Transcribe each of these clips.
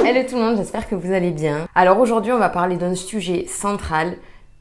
Hello tout le monde, j'espère que vous allez bien. Alors aujourd'hui, on va parler d'un sujet central,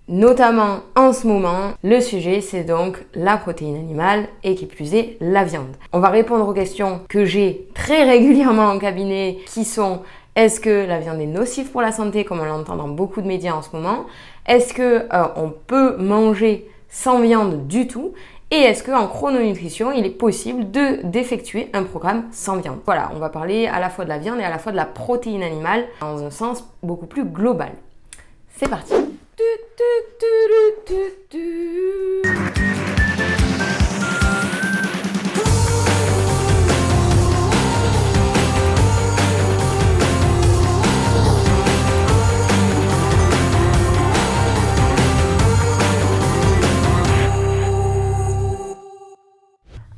notamment en ce moment. Le sujet, c'est donc la protéine animale et qui plus est, la viande. On va répondre aux questions que j'ai très régulièrement en cabinet qui sont: est-ce que la viande est nocive pour la santé, comme on l'entend dans beaucoup de médias en ce moment? Est-ce que on peut manger sans viande du tout? Et est-ce qu'en chrononutrition, il est possible d'effectuer un programme sans viande? Voilà, on va parler à la fois de la viande et à la fois de la protéine animale dans un sens beaucoup plus global. C'est parti!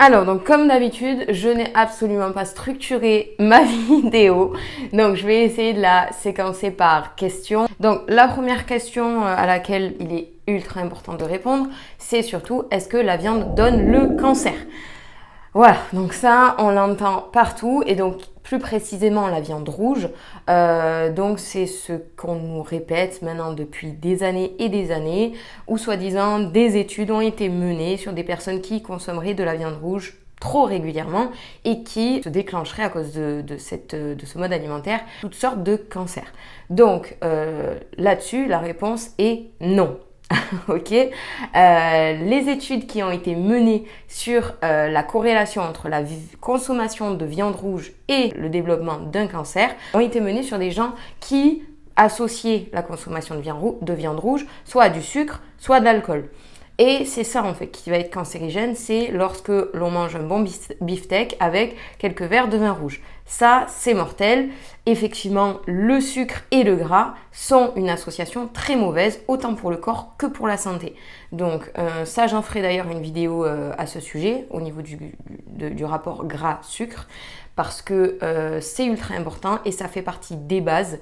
Alors, donc comme d'habitude, je n'ai absolument pas structuré ma vidéo, donc je vais essayer de la séquencer par questions. Donc la première question à laquelle il est ultra important de répondre, c'est surtout: est-ce que la viande donne le cancer? Voilà, donc ça, on l'entend partout, et donc plus précisément la viande rouge. Donc c'est ce qu'on nous répète maintenant depuis des années et des années, où soi-disant des études ont été menées sur des personnes qui consommeraient de la viande rouge trop régulièrement et qui se déclencheraient à cause de ce mode alimentaire toutes sortes de cancers. Donc là-dessus, la réponse est non. Ok, les études qui ont été menées sur la corrélation entre la consommation de viande rouge et le développement d'un cancer ont été menées sur des gens qui associaient la consommation de viande rouge soit à du sucre, soit à de l'alcool. Et c'est ça en fait qui va être cancérigène, c'est lorsque l'on mange un bon beefsteak avec quelques verres de vin rouge. Ça, c'est mortel. Effectivement, le sucre et le gras sont une association très mauvaise, autant pour le corps que pour la santé. Donc ça, j'en ferai d'ailleurs une vidéo à ce sujet, au niveau du rapport gras-sucre, parce que c'est ultra important et ça fait partie des bases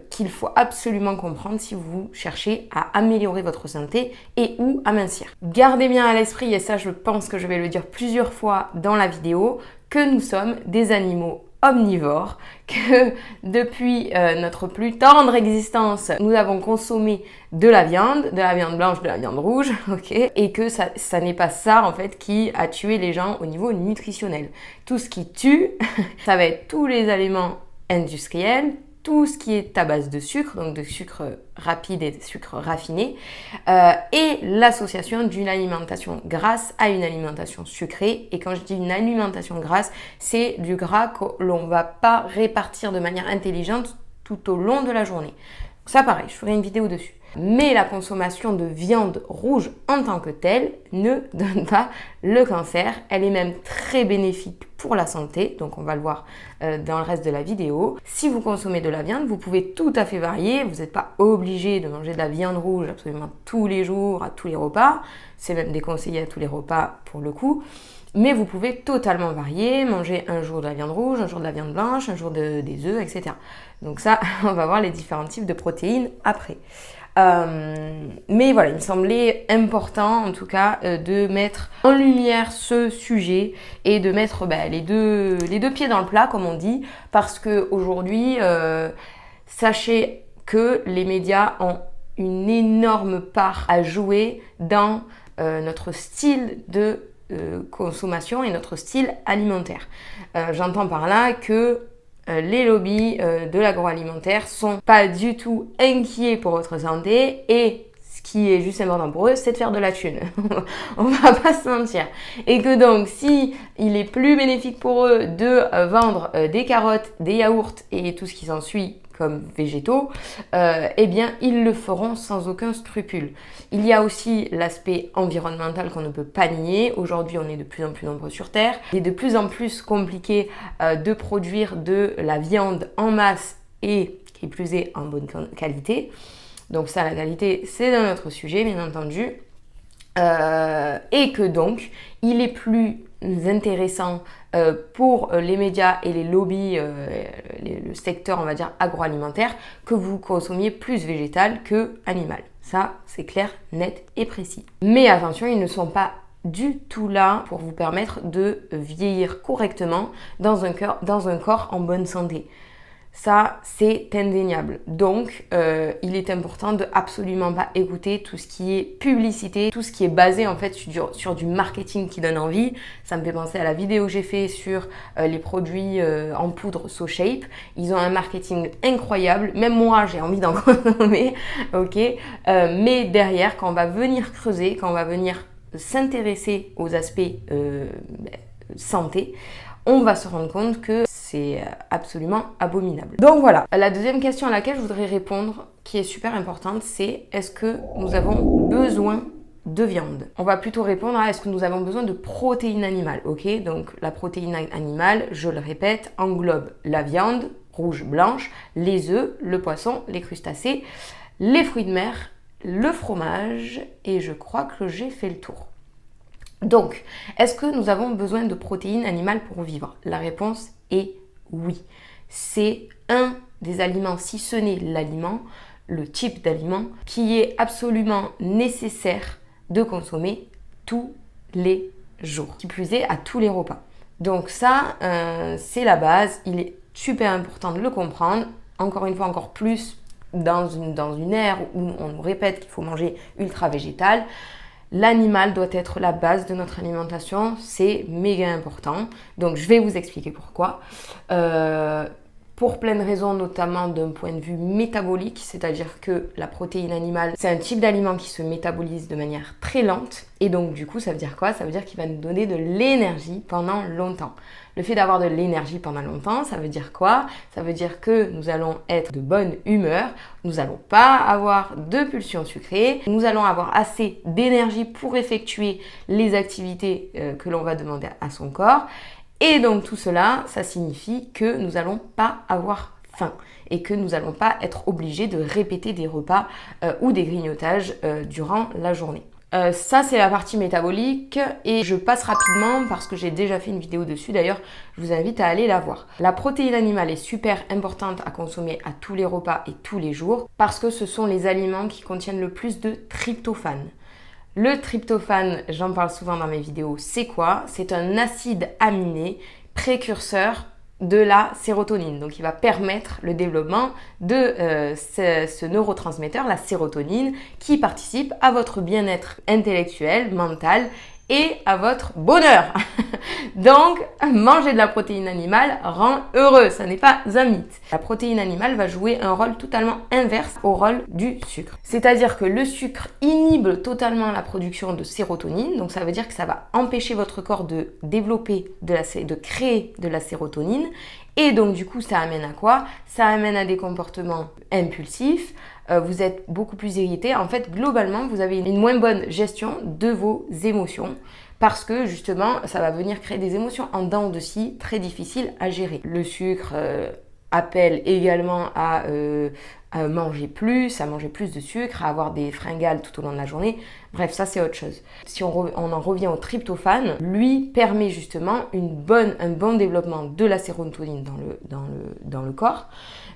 qu'il faut absolument comprendre si vous cherchez à améliorer votre santé et ou à mincir. Gardez bien à l'esprit, et ça je pense que je vais le dire plusieurs fois dans la vidéo, que nous sommes des animaux omnivores, que depuis notre plus tendre existence, nous avons consommé de la viande blanche, de la viande rouge, ok, et que ça n'est pas ça en fait qui a tué les gens au niveau nutritionnel. Tout ce qui tue, ça va être tous les aliments industriels, tout ce qui est à base de sucre, donc de sucre rapide et de sucre raffiné, et l'association d'une alimentation grasse à une alimentation sucrée. Et quand je dis une alimentation grasse, c'est du gras que l'on ne va pas répartir de manière intelligente tout au long de la journée. Ça pareil, je ferai une vidéo dessus. Mais la consommation de viande rouge en tant que telle ne donne pas le cancer. Elle est même très bénéfique pour la santé, donc on va le voir dans le reste de la vidéo. Si vous consommez de la viande, vous pouvez tout à fait varier. Vous n'êtes pas obligé de manger de la viande rouge absolument tous les jours, à tous les repas. C'est même déconseillé à tous les repas pour le coup. Mais vous pouvez totalement varier, manger un jour de la viande rouge, un jour de la viande blanche, un jour des œufs, etc. Donc ça, on va voir les différents types de protéines après. Mais voilà, il me semblait important en tout cas de mettre en lumière ce sujet et de mettre les deux pieds dans le plat, comme on dit, parce qu'aujourd'hui, sachez que les médias ont une énorme part à jouer dans notre style de consommation et notre style alimentaire. J'entends par là que les lobbies de l'agroalimentaire sont pas du tout inquiets pour votre santé, et ce qui est juste important pour eux, c'est de faire de la thune. On va pas se mentir. Et que donc, si il est plus bénéfique pour eux de vendre des carottes, des yaourts et tout ce qui s'ensuit comme végétaux, eh bien ils le feront sans aucun scrupule. Il y a aussi l'aspect environnemental qu'on ne peut pas nier. Aujourd'hui, on est de plus en plus nombreux sur Terre. Il est de plus en plus compliqué de produire de la viande en masse et, qui plus est, en bonne qualité. Donc ça, la qualité, c'est un autre sujet, bien entendu. Et que donc, il est plus intéressant pour les médias et les lobbies, le secteur, on va dire, agroalimentaire, que vous consommiez plus végétal que animal. Ça, c'est clair, net et précis. Mais attention, ils ne sont pas du tout là pour vous permettre de vieillir correctement dans un corps en bonne santé. Ça, c'est indéniable. Donc, il est important de absolument pas écouter tout ce qui est publicité, tout ce qui est basé en fait sur du marketing qui donne envie. Ça me fait penser à la vidéo que j'ai fait sur les produits en poudre SoShape. Ils ont un marketing incroyable. Même moi, j'ai envie d'en consommer, ok. Mais derrière, quand on va venir creuser, quand on va venir s'intéresser aux aspects santé, on va se rendre compte que c'est absolument abominable. Donc voilà, la deuxième question à laquelle je voudrais répondre, qui est super importante, c'est est-ce que nous avons besoin de viande? On va plutôt répondre à est-ce que nous avons besoin de protéines animales, ok? Donc la protéine animale, je le répète, englobe la viande rouge, blanche, les œufs, le poisson, les crustacés, les fruits de mer, le fromage, et je crois que j'ai fait le tour. Donc, est-ce que nous avons besoin de protéines animales pour vivre? La réponse est oui. C'est un des aliments, si ce n'est l'aliment, le type d'aliment qui est absolument nécessaire de consommer tous les jours. Qui plus est, à tous les repas. Donc ça, c'est la base. Il est super important de le comprendre. Encore une fois, encore plus dans une ère où on nous répète qu'il faut manger ultra végétal. L'animal doit être la base de notre alimentation, c'est méga important. Donc je vais vous expliquer pourquoi. Pour plein de raisons, notamment d'un point de vue métabolique, c'est-à-dire que la protéine animale, c'est un type d'aliment qui se métabolise de manière très lente. Et donc du coup, ça veut dire quoi? Ça veut dire qu'il va nous donner de l'énergie pendant longtemps. Le fait d'avoir de l'énergie pendant longtemps, ça veut dire quoi? Ça veut dire que nous allons être de bonne humeur, nous n'allons pas avoir de pulsions sucrées, nous allons avoir assez d'énergie pour effectuer les activités que l'on va demander à son corps. Et donc tout cela, ça signifie que nous n'allons pas avoir faim et que nous n'allons pas être obligés de répéter des repas ou des grignotages durant la journée. Ça, c'est la partie métabolique et je passe rapidement parce que j'ai déjà fait une vidéo dessus. D'ailleurs, je vous invite à aller la voir. La protéine animale est super importante à consommer à tous les repas et tous les jours parce que ce sont les aliments qui contiennent le plus de tryptophane. Le tryptophane, j'en parle souvent dans mes vidéos, c'est quoi? C'est un acide aminé précurseur de la sérotonine. Donc, il va permettre le développement de ce neurotransmetteur, la sérotonine, qui participe à votre bien-être intellectuel, mental et à votre bonheur. Donc, manger de la protéine animale rend heureux, ça n'est pas un mythe. La protéine animale va jouer un rôle totalement inverse au rôle du sucre. C'est-à-dire que le sucre inhibe totalement la production de sérotonine, donc ça veut dire que ça va empêcher votre corps de développer, de créer de la sérotonine. Et donc du coup, ça amène à quoi? Ça amène à des comportements impulsifs, vous êtes beaucoup plus irrité. En fait, globalement, vous avez une moins bonne gestion de vos émotions parce que justement, ça va venir créer des émotions en dents de scie très difficiles à gérer. Le sucre appelle également à manger plus de sucre, à avoir des fringales tout au long de la journée. Bref, ça c'est autre chose. Si on en revient au tryptophane, lui permet justement un bon développement de la sérotonine dans le corps.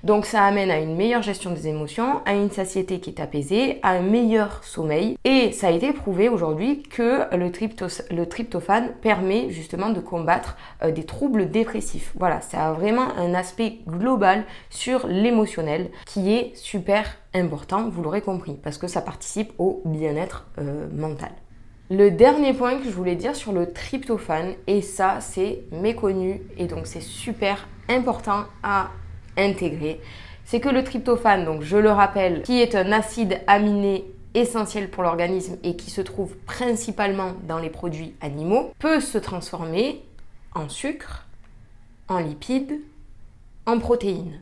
Donc ça amène à une meilleure gestion des émotions, à une satiété qui est apaisée, à un meilleur sommeil. Et ça a été prouvé aujourd'hui que le tryptophane permet justement de combattre des troubles dépressifs. Voilà, ça a vraiment un aspect global sur l'émotionnel qui est super important, vous l'aurez compris, parce que ça participe au bien-être mental. Le dernier point que je voulais dire sur le tryptophane, et ça c'est méconnu et donc c'est super important à intégrer, c'est que le tryptophane, donc je le rappelle, qui est un acide aminé essentiel pour l'organisme et qui se trouve principalement dans les produits animaux, peut se transformer en sucre, en lipides, en protéines.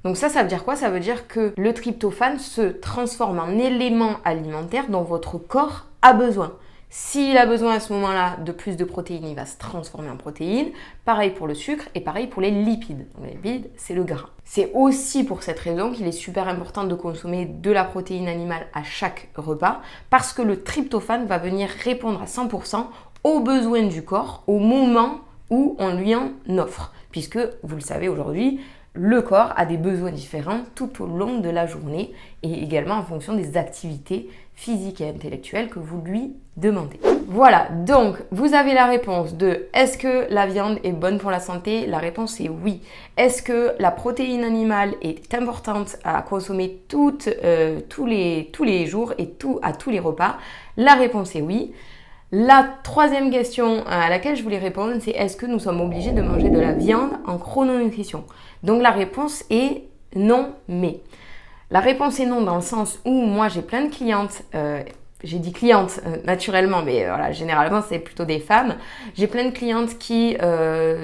Donc ça veut dire quoi? Ça veut dire que le tryptophane se transforme en élément alimentaire dont votre corps a besoin. S'il a besoin à ce moment-là de plus de protéines, il va se transformer en protéines. Pareil pour le sucre et pareil pour les lipides. Donc les lipides, c'est le gras. C'est aussi pour cette raison qu'il est super important de consommer de la protéine animale à chaque repas parce que le tryptophane va venir répondre à 100% aux besoins du corps au moment où on lui en offre. Puisque, vous le savez aujourd'hui, le corps a des besoins différents tout au long de la journée et également en fonction des activités physiques et intellectuelles que vous lui demandez. Voilà, donc vous avez la réponse de est-ce que la viande est bonne pour la santé? La réponse est oui. Est-ce que la protéine animale est importante à consommer tous les jours et à tous les repas? La réponse est oui. La troisième question à laquelle je voulais répondre, c'est est-ce que nous sommes obligés de manger de la viande en chrononutrition? Donc la réponse est non, mais. La réponse est non dans le sens où moi j'ai plein de clientes, j'ai dit clientes naturellement, mais voilà, généralement c'est plutôt des femmes. J'ai plein de clientes qui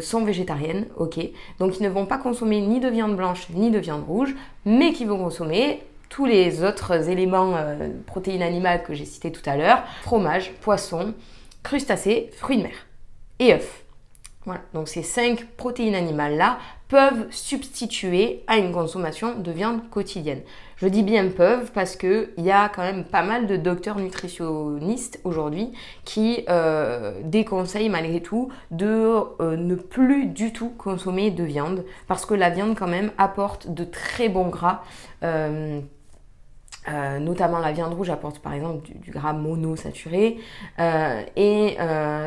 sont végétariennes, ok, donc ils ne vont pas consommer ni de viande blanche ni de viande rouge, mais qui vont consommer tous les autres éléments protéines animales que j'ai cités tout à l'heure, fromage, poisson, crustacés, fruits de mer et œufs. Voilà, donc ces 5 protéines animales-là peuvent substituer à une consommation de viande quotidienne. Je dis bien peuvent parce qu'il y a quand même pas mal de docteurs nutritionnistes aujourd'hui qui déconseillent malgré tout de ne plus du tout consommer de viande parce que la viande quand même apporte de très bons gras. Notamment la viande rouge apporte par exemple du gras monosaturé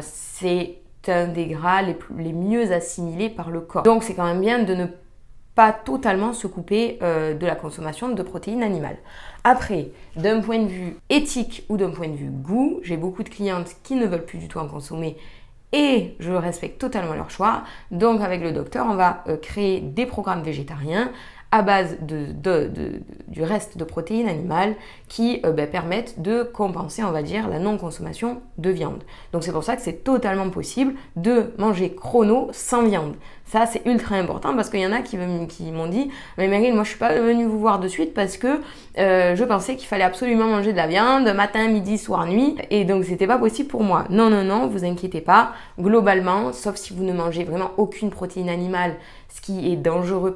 c'est un des gras les mieux assimilés par le corps. Donc c'est quand même bien de ne pas totalement se couper de la consommation de protéines animales. Après, d'un point de vue éthique ou d'un point de vue goût, j'ai beaucoup de clientes qui ne veulent plus du tout en consommer et je respecte totalement leur choix. Donc avec le docteur, on va créer des programmes végétariens à base du reste de protéines animales qui permettent de compenser, on va dire, la non-consommation de viande. Donc c'est pour ça que c'est totalement possible de manger chrono sans viande. Ça, c'est ultra important parce qu'il y en a qui m'ont dit « Mais Meryl, moi je suis pas venue vous voir de suite parce que je pensais qu'il fallait absolument manger de la viande matin, midi, soir, nuit et donc c'était pas possible pour moi. » Non, non, non, vous inquiétez pas. Globalement, sauf si vous ne mangez vraiment aucune protéine animale, ce qui est dangereux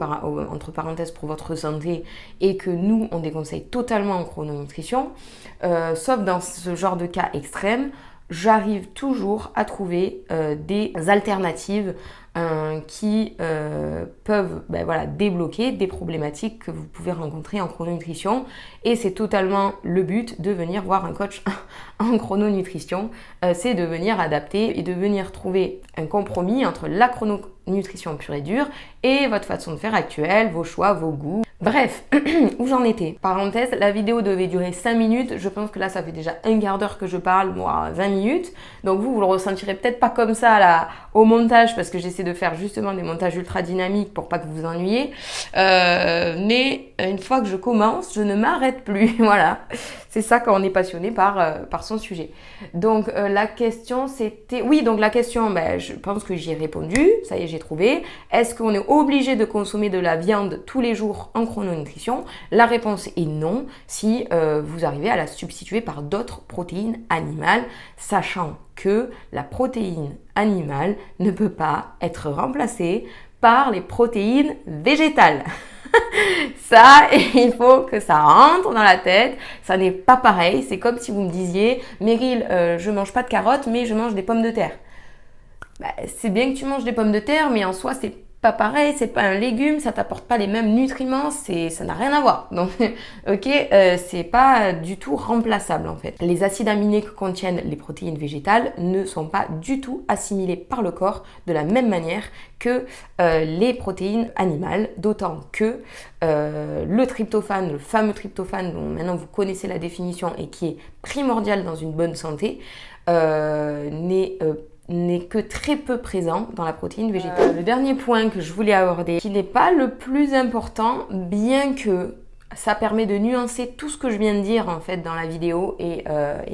entre parenthèses pour votre santé et que nous, on déconseille totalement en chrononutrition, sauf dans ce genre de cas extrême, j'arrive toujours à trouver des alternatives qui peuvent débloquer des problématiques que vous pouvez rencontrer en chrononutrition et c'est totalement le but de venir voir un coach en chrononutrition, c'est de venir adapter et de venir trouver un compromis entre la chrononutrition pure et dure et votre façon de faire actuelle, vos choix, vos goûts. Bref, où j'en étais? Parenthèse, la vidéo devait durer 5 minutes. Je pense que là, ça fait déjà un quart d'heure que je parle, moi, 20 minutes. Donc vous le ressentirez peut-être pas comme ça là, au montage parce que j'essaie de faire justement des montages ultra dynamiques pour pas que vous vous ennuyiez. Mais une fois que je commence, je ne m'arrête plus. Voilà, c'est ça quand on est passionné par son sujet. Donc la question c'était... Oui, donc la question, je pense que j'y ai répondu. Ça y est, j'ai trouvé. Est-ce qu'on est obligé de consommer de la viande tous les jours en chrononutrition? La réponse est non si vous arrivez à la substituer par d'autres protéines animales, sachant que la protéine animale ne peut pas être remplacée par les protéines végétales. Ça, il faut que ça rentre dans la tête. Ça n'est pas pareil. C'est comme si vous me disiez, Meryl, je mange pas de carottes, mais je mange des pommes de terre. C'est bien que tu manges des pommes de terre, mais en soi, c'est pas pareil, c'est pas un légume, ça t'apporte pas les mêmes nutriments, ça n'a rien à voir. Donc, ok, c'est pas du tout remplaçable en fait. Les acides aminés que contiennent les protéines végétales ne sont pas du tout assimilés par le corps de la même manière que les protéines animales, d'autant que le tryptophane, le fameux tryptophane dont maintenant vous connaissez la définition et qui est primordial dans une bonne santé, n'est que très peu présent dans la protéine végétale. Le dernier point que je voulais aborder, qui n'est pas le plus important, bien que ça permet de nuancer tout ce que je viens de dire en fait dans la vidéo et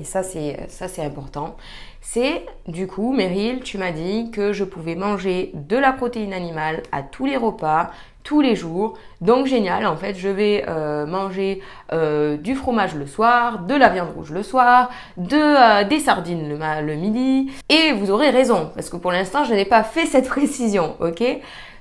ça c'est important. C'est du coup, Meryl, tu m'as dit que je pouvais manger de la protéine animale à tous les repas, tous les jours. Donc génial, en fait, je vais manger du fromage le soir, de la viande rouge le soir, des sardines le midi. Et vous aurez raison, parce que pour l'instant, je n'ai pas fait cette précision, ok?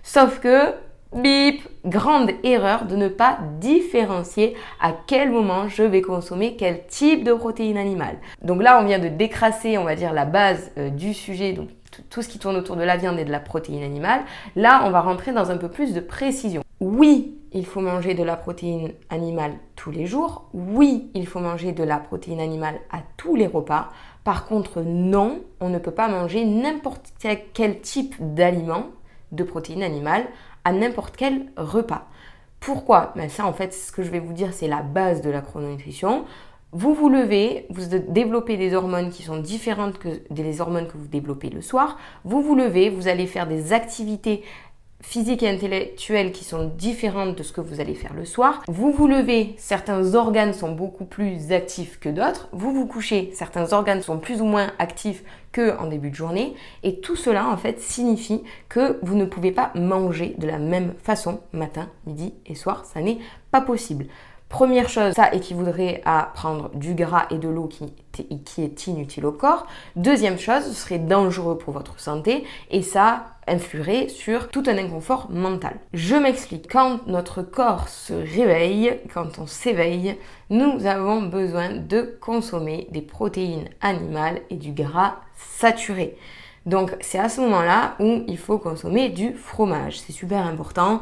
Sauf que, bip, grande erreur de ne pas différencier à quel moment je vais consommer quel type de protéines animales. Donc là, on vient de décrasser, on va dire, la base du sujet, donc tout ce qui tourne autour de la viande et de la protéine animale. Là, on va rentrer dans un peu plus de précision. Oui, il faut manger de la protéine animale tous les jours. Oui, il faut manger de la protéine animale à tous les repas. Par contre, non, on ne peut pas manger n'importe quel type d'aliment de protéines animales à n'importe quel repas. Pourquoi? Ben ça, en fait, ce que je vais vous dire, c'est la base de la chrononutrition. Vous vous levez, vous développez des hormones qui sont différentes que des hormones que vous développez le soir. Vous vous levez, vous allez faire des activités physiques et intellectuelles qui sont différentes de ce que vous allez faire le soir. Vous vous levez, certains organes sont beaucoup plus actifs que d'autres. Vous vous couchez, certains organes sont plus ou moins actifs qu'en début de journée. Et tout cela, en fait, signifie que vous ne pouvez pas manger de la même façon matin, midi et soir. Ça n'est pas possible. Première chose, ça équivaudrait à prendre du gras et de l'eau qui est inutile au corps. Deuxième chose, ce serait dangereux pour votre santé et ça influerait sur tout un inconfort mental. Je m'explique. Quand notre corps se réveille, quand on s'éveille, nous avons besoin de consommer des protéines animales et du gras saturé. Donc c'est à ce moment-là où il faut consommer du fromage. C'est super important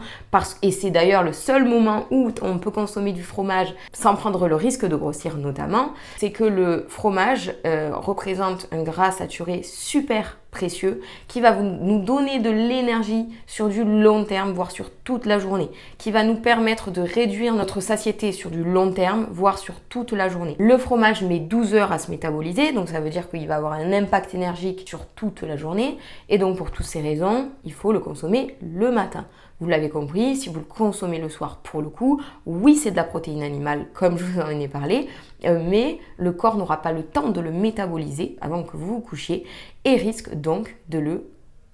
et c'est d'ailleurs le seul moment où on peut consommer du fromage sans prendre le risque de grossir notamment. C'est que le fromage représente un gras saturé super précieux qui va nous donner de l'énergie sur du long terme, voire sur toute la journée, qui va nous permettre de réduire notre satiété sur du long terme, voire sur toute la journée. Le fromage met 12 heures à se métaboliser, donc ça veut dire qu'il va avoir un impact énergique sur toute la journée, et donc pour toutes ces raisons, il faut le consommer le matin. Vous l'avez compris, si vous le consommez le soir pour le coup, oui c'est de la protéine animale comme je vous en ai parlé, mais le corps n'aura pas le temps de le métaboliser avant que vous vous couchiez et risque donc de le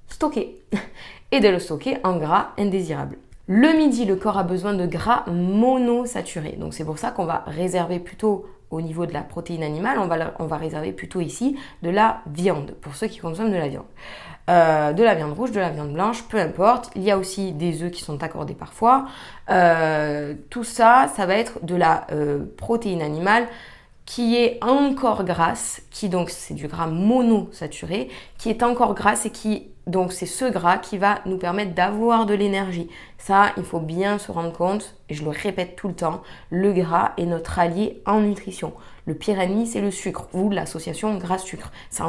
stocker et de le stocker en gras indésirable. Le midi, le corps a besoin de gras monosaturés, donc c'est pour ça qu'on va réserver plutôt au niveau de la protéine animale, on va réserver plutôt ici de la viande, pour ceux qui consomment de la viande. De la viande rouge, de la viande blanche, peu importe. Il y a aussi des œufs qui sont accordés parfois. Tout ça, ça va être de la protéine animale qui est encore grasse, qui donc c'est du gras monosaturé, qui est encore grasse et qui donc c'est ce gras qui va nous permettre d'avoir de l'énergie. Ça, il faut bien se rendre compte, et je le répète tout le temps, le gras est notre allié en nutrition. Le pire ennemi, c'est le sucre ou l'association gras-sucre. C'est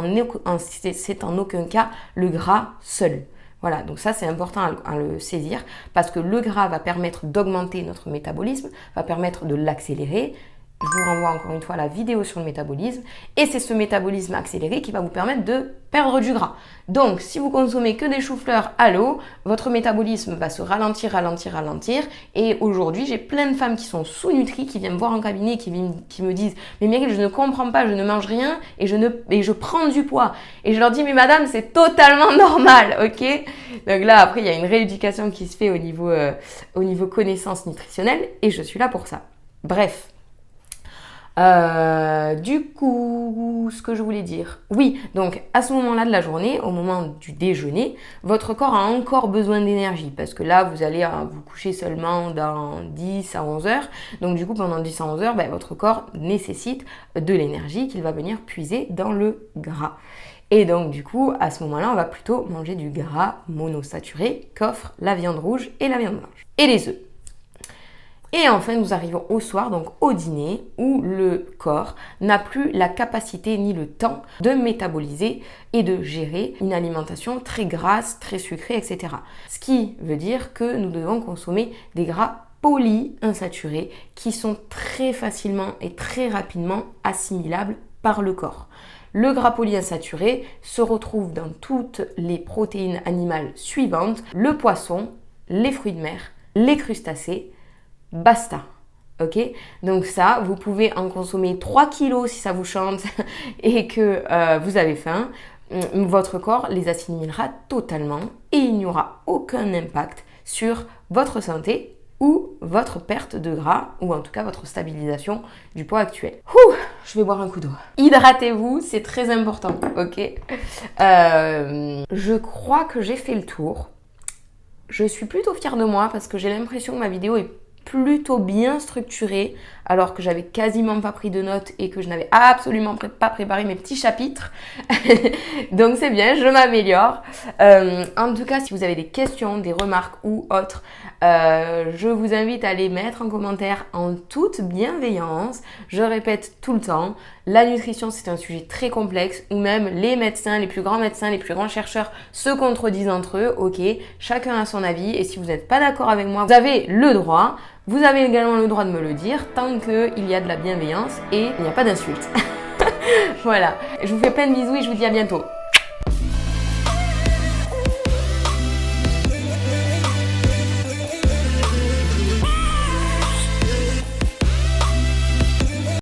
en aucun cas le gras seul. Voilà, donc ça c'est important à le saisir parce que le gras va permettre d'augmenter notre métabolisme, va permettre de l'accélérer. Je vous renvoie encore une fois à la vidéo sur le métabolisme et c'est ce métabolisme accéléré qui va vous permettre de perdre du gras. Donc, si vous consommez que des choux-fleurs à l'eau, votre métabolisme va se ralentir et aujourd'hui, j'ai plein de femmes qui sont sous-nutries, qui viennent me voir en cabinet, qui me disent « Mais Myriel, je ne comprends pas, je ne mange rien et je prends du poids. » Et je leur dis « Mais madame, c'est totalement normal, ok ?» Donc là, après, il y a une rééducation qui se fait au niveau connaissances nutritionnelles et je suis là pour ça. Bref. Du coup, ce que je voulais dire, oui, donc à ce moment-là de la journée, au moment du déjeuner, votre corps a encore besoin d'énergie parce que là, vous allez vous coucher seulement dans 10 à 11 heures. Donc du coup, pendant 10 à 11 heures, votre corps nécessite de l'énergie qu'il va venir puiser dans le gras. Et donc du coup, à ce moment-là, on va plutôt manger du gras monosaturé qu'offrent la viande rouge et la viande blanche. Et les œufs. Et enfin, nous arrivons au soir, donc au dîner, où le corps n'a plus la capacité ni le temps de métaboliser et de gérer une alimentation très grasse, très sucrée, etc. Ce qui veut dire que nous devons consommer des gras polyinsaturés qui sont très facilement et très rapidement assimilables par le corps. Le gras polyinsaturé se retrouve dans toutes les protéines animales suivantes, le poisson, les fruits de mer, les crustacés, basta, ok? Donc ça, vous pouvez en consommer 3 kilos si ça vous chante et que vous avez faim. Votre corps les assimilera totalement et il n'y aura aucun impact sur votre santé ou votre perte de gras ou en tout cas votre stabilisation du poids actuel. Je vais boire un coup d'eau. Hydratez-vous, c'est très important, ok? Je crois que j'ai fait le tour. Je suis plutôt fière de moi parce que j'ai l'impression que ma vidéo est plutôt bien structurée, alors que j'avais quasiment pas pris de notes et que je n'avais absolument pas préparé mes petits chapitres. Donc c'est bien, je m'améliore. En tout cas, si vous avez des questions, des remarques ou autres, je vous invite à les mettre en commentaire en toute bienveillance. Je répète tout le temps, la nutrition c'est un sujet très complexe où même les médecins, les plus grands médecins, les plus grands chercheurs se contredisent entre eux. Ok, chacun a son avis et si vous n'êtes pas d'accord avec moi, vous avez le droit. Vous avez également le droit de me le dire tant qu'il y a de la bienveillance et il n'y a pas d'insultes. Voilà, je vous fais plein de bisous et je vous dis à bientôt.